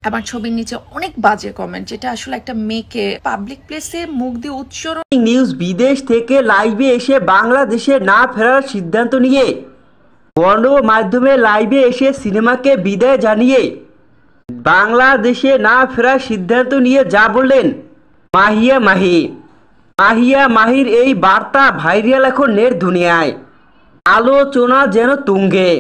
আমার ছবির নিচে অনেক বাজে কমেন্ট, যেটা আসলে একটা মেয়েকে পাবলিক প্লেসে মুখ দিয়ে উচ্চারণ। নিউজ বিদেশ থেকে লাইভে এসে বাংলাদেশে না ফেরার সিদ্ধান্ত নিয়ে গণমাধ্যমে লাইভে এসে সিনেমাকে বিদায় জানিয়ে বাংলাদেশে না ফেরার সিদ্ধান্ত নিয়ে যা বললেন মাহিয়া মাহি। মাহিয়া মাহির এই বার্তা ভাইরাল এখন নেট দুনিয়ায়, আলোচনা যেন তুঙ্গে।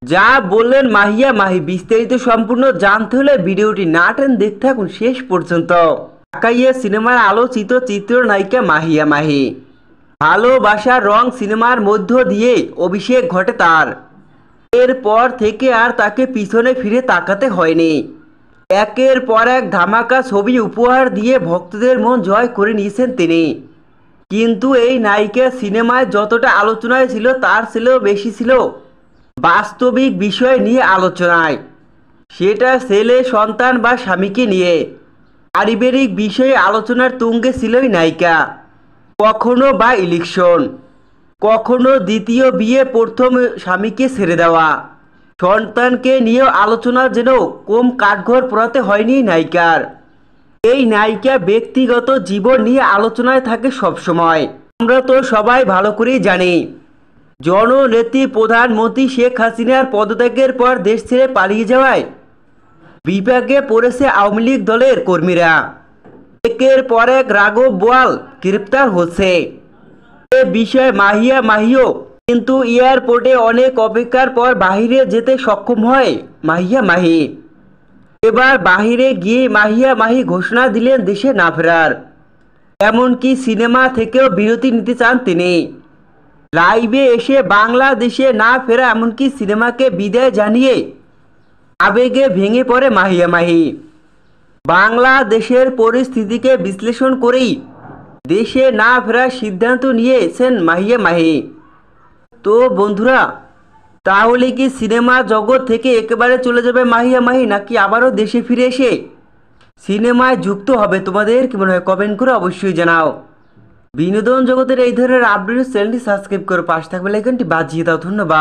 যা বললেন মাহিয়া মাহি বিস্তারিত সম্পূর্ণ জানতে হলে ভিডিওটি না টেনে দেখতে থাকুন শেষ পর্যন্ত। ঢাকাইয়া সিনেমার আলোচিত চিত্রনায়িকা মাহিয়া মাহি। ভালোবাসার রং সিনেমার মধ্য দিয়ে অভিষেক ঘটে তার। এরপর থেকে আর তাকে পিছনে ফিরে তাকাতে হয়নি। একের পর এক ধামাকা ছবি উপহার দিয়ে ভক্তদের মন জয় করে নিয়েছেন তিনি। কিন্তু এই নায়িকা সিনেমায় যতটা আলোচনায় ছিল তার চেয়েও বেশি ছিল বাস্তবিক বিষয় নিয়ে আলোচনায়। সেটা ছেলে সন্তান বা স্বামীকে নিয়ে পারিবারিক বিষয়ে আলোচনার তুঙ্গে ছিলই নায়িকা। কখনো বা ইলেকশন, কখনো দ্বিতীয় বিয়ে, প্রথম স্বামীকে ছেড়ে দেওয়া, সন্তানকে নিয়েও আলোচনা যেন কম কাঠঘর পোড়াতে হয়নি নায়িকার। এই নায়িকা ব্যক্তিগত জীবন নিয়ে আলোচনায় থাকে সবসময়। আমরা তো সবাই ভালো করেই জানি, জননেত্রী প্রধানমন্ত্রী শেখ হাসিনার পদত্যাগের পর দেশ ছেড়ে পালিয়ে যাওয়ায় বিপাকে পড়েছে আওয়ামী লীগ দলের কর্মীরা। একের পর এক রাঘব বোয়াল গ্রেপ্তার হচ্ছে। এ বিষয়ে মাহিয়া মাহিও কিন্তু এয়ারপোর্টে অনেক অপেক্ষার পর বাহিরে যেতে সক্ষম হয় মাহিয়া মাহি। এবার বাহিরে গিয়ে মাহিয়া মাহি ঘোষণা দিলেন দেশে না ফেরার। এমনকি সিনেমা থেকেও বিরতি নিতে চান তিনি। লাইভে এসে বাংলাদেশে না ফেরা, এমনকি সিনেমাকে বিদায় জানিয়ে আবেগে ভেঙে পড়ে মাহিয়া মাহি। বাংলাদেশের পরিস্থিতিকে বিশ্লেষণ করেই দেশে না ফেরার সিদ্ধান্ত নিয়েছেন মাহিয়া মাহি। তো বন্ধুরা, তাহলে কি সিনেমা জগৎ থেকে একেবারে চলে যাবে মাহিয়া মাহি, নাকি আবারও দেশে ফিরে এসে সিনেমায় যুক্ত হবে? তোমাদের কি মনে হয় কমেন্ট করে অবশ্যই জানাও। বিনোদন জগতের এই ধরনের আপডেট চ্যানেলটি সাবস্ক্রাইব করে পাশে থাকবে, লাইকনটি বাজিয়ে দাও। ধন্যবাদ।